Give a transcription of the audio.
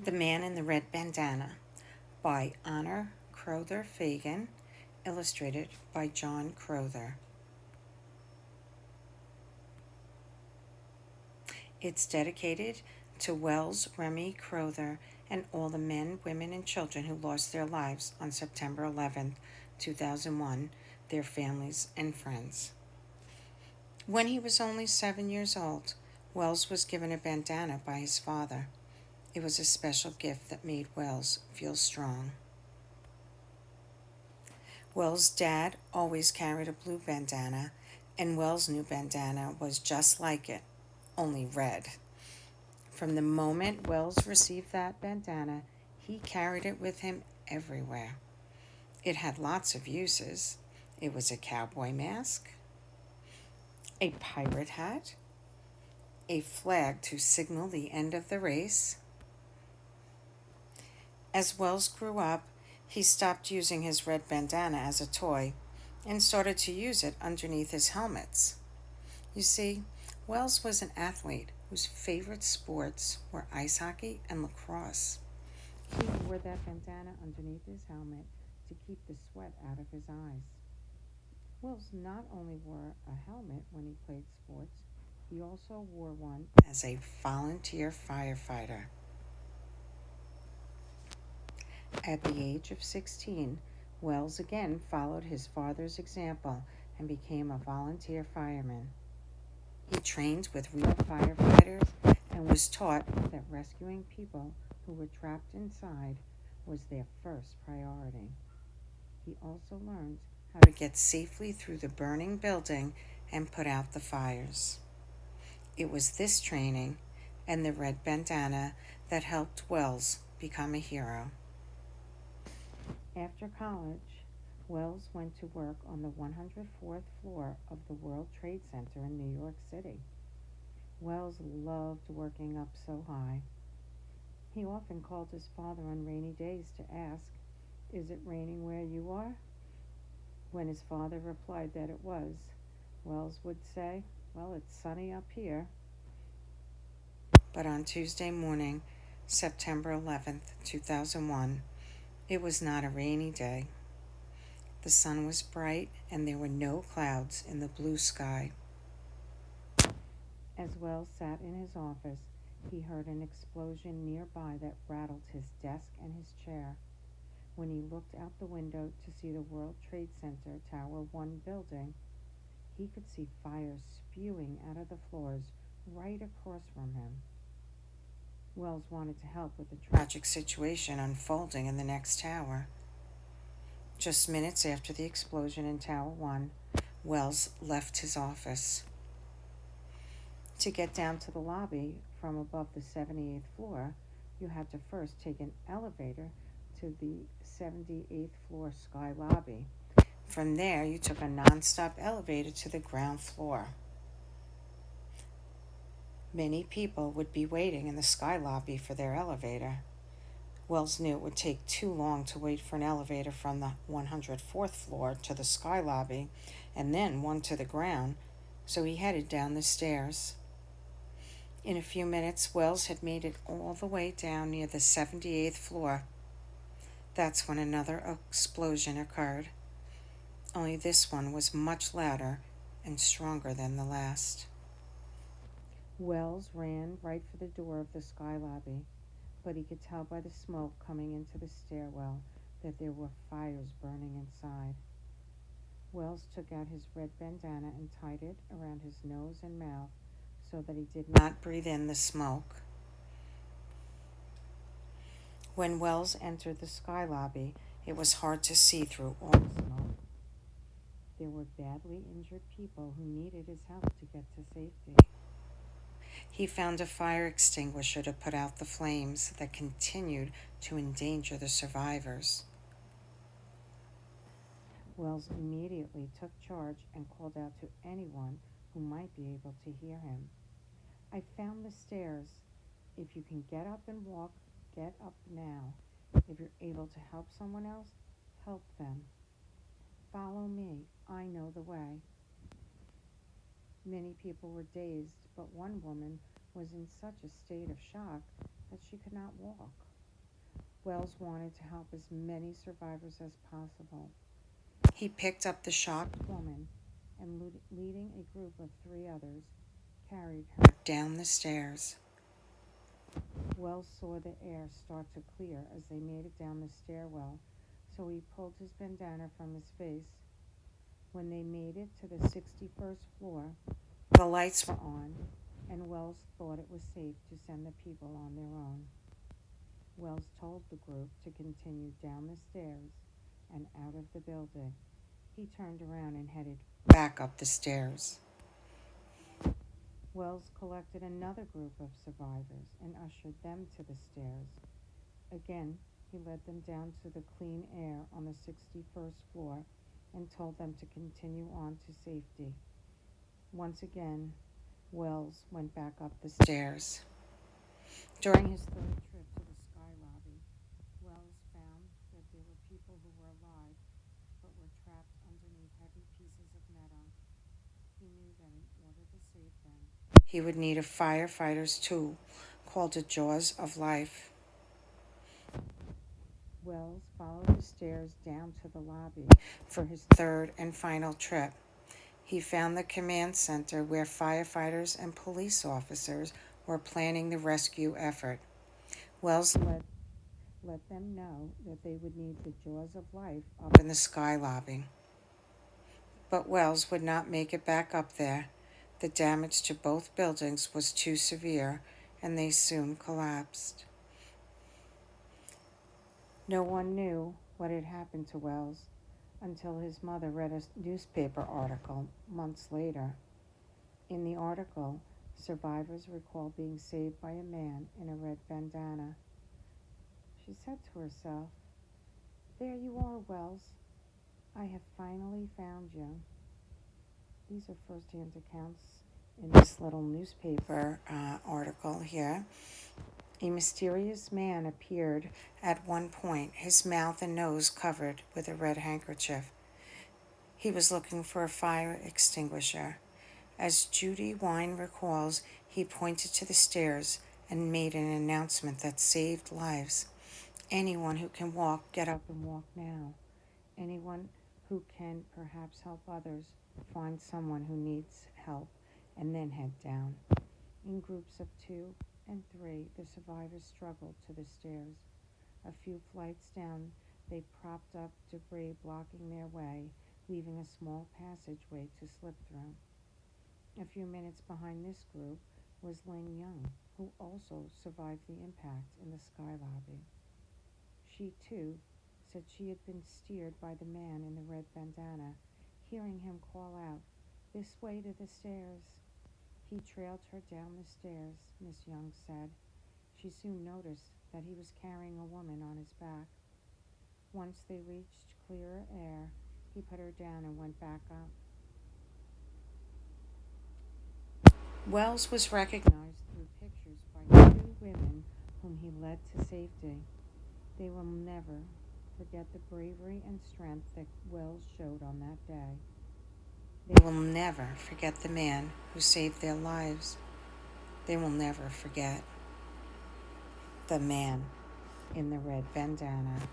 The Man in the Red Bandana by Honor Crowther Fagan, illustrated by John Crowther. It's dedicated to Wells Remy Crowther and all the men, women, and children who lost their lives on September 11th, 2001, their families and friends. When he was only 7 years old, Wells was given a bandana by his father. It was a special gift that made Wells feel strong. Wells' dad always carried a blue bandana, and Wells' new bandana was just like it, only red. From the moment Wells received that bandana, he carried it with him everywhere. It had lots of uses. It was a cowboy mask, a pirate hat, a flag to signal the end of the race. As Wells grew up, he stopped using his red bandana as a toy and started to use it underneath his helmets. You see, Wells was an athlete whose favorite sports were ice hockey and lacrosse. He wore that bandana underneath his helmet to keep the sweat out of his eyes. Wells not only wore a helmet when he played sports, he also wore one as a volunteer firefighter. At the age of 16, Wells again followed his father's example and became a volunteer fireman. He trained with real firefighters and was taught that rescuing people who were trapped inside was their first priority. He also learned how to get safely through the burning building and put out the fires. It was this training and the red bandana that helped Wells become a hero. After college, Wells went to work on the 104th floor of the World Trade Center in New York City. Wells loved working up so high. He often called his father on rainy days to ask, "Is it raining where you are?" When his father replied that it was, Wells would say, "Well, it's sunny up here." But on Tuesday morning, September 11th, 2001, it was not a rainy day. The sun was bright and there were no clouds in the blue sky. As Wells sat in his office, he heard an explosion nearby that rattled his desk and his chair. When he looked out the window to see the World Trade Center Tower 1 building, he could see fire spewing out of the floors right across from him. Wells wanted to help with the tragic situation unfolding in the next tower. Just minutes after the explosion in Tower 1, Wells left his office. To get down to the lobby from above the 78th floor, you had to first take an elevator to the 78th floor sky lobby. From there, you took a non-stop elevator to the ground floor. Many people would be waiting in the sky lobby for their elevator. Wells knew it would take too long to wait for an elevator from the 104th floor to the sky lobby and then one to the ground, so he headed down the stairs. In a few minutes, Wells had made it all the way down near the 78th floor. That's when another explosion occurred. Only this one was much louder and stronger than the last. Wells ran right for the door of the sky lobby, but he could tell by the smoke coming into the stairwell that there were fires burning inside. Wells took out his red bandana and tied it around his nose and mouth so that he did not breathe in the smoke. When Wells entered the sky lobby, it was hard to see through all the smoke. There were badly injured people who needed his help to get to safety. He found a fire extinguisher to put out the flames that continued to endanger the survivors. Wells immediately took charge and called out to anyone who might be able to hear him. "I found the stairs. If you can get up and walk, get up now. If you're able to help someone else, help them. Follow me. I know the way." Many people were dazed, but one woman was in such a state of shock that she could not walk. Wells wanted to help as many survivors as possible. He picked up the shocked woman and, leading a group of 3 others, carried her down the stairs. Wells saw the air start to clear as they made it down the stairwell, so he pulled his bandana from his face. When they made it to the 61st floor, the lights were on, and Wells thought it was safe to send the people on their own. Wells told the group to continue down the stairs and out of the building. He turned around and headed back up the stairs. Wells collected another group of survivors and ushered them to the stairs. Again, he led them down to the clean air on the 61st floor and told them to continue on to safety. Once again, Wells went back up the stairs. During his 3rd trip to the sky lobby, Wells found that there were people who were alive but were trapped underneath heavy pieces of metal. He knew that in order to save them, he would need a firefighter's tool called a Jaws of Life. Wells followed the stairs down to the lobby for his 3rd and final trip. He found the command center where firefighters and police officers were planning the rescue effort. Wells let them know that they would need the Jaws of Life up in the sky lobby. But Wells would not make it back up there. The damage to both buildings was too severe, and they soon collapsed. No one knew what had happened to Wells until his mother read a newspaper article months later. In the article, survivors recalled being saved by a man in a red bandana. She said to herself, "There you are, Wells. I have finally found you." These are first-hand accounts in this little newspaper article here. A mysterious man appeared at one point, his mouth and nose covered with a red handkerchief. He was looking for a fire extinguisher. As Judy Wine recalls, he pointed to the stairs and made an announcement that saved lives. Anyone who can walk, get up and walk now. Anyone who can perhaps help others, find someone who needs help, and then head down. In groups of 2 and 3, the survivors struggled to the stairs. A few flights down, they propped up debris blocking their way, leaving a small passageway to slip through. A few minutes behind this group was Ling Young, who also survived the impact in the sky lobby. She, too, said she had been steered by the man in the red bandana, hearing him call out, "This way to the stairs." He trailed her down the stairs, Miss Young said. She soon noticed that he was carrying a woman on his back. Once they reached clearer air, he put her down and went back up. Wells was recognized through pictures by 2 women whom he led to safety. They will never forget the bravery and strength that Wells showed on that day. They will never forget the man who saved their lives. They will never forget the man in the red bandana.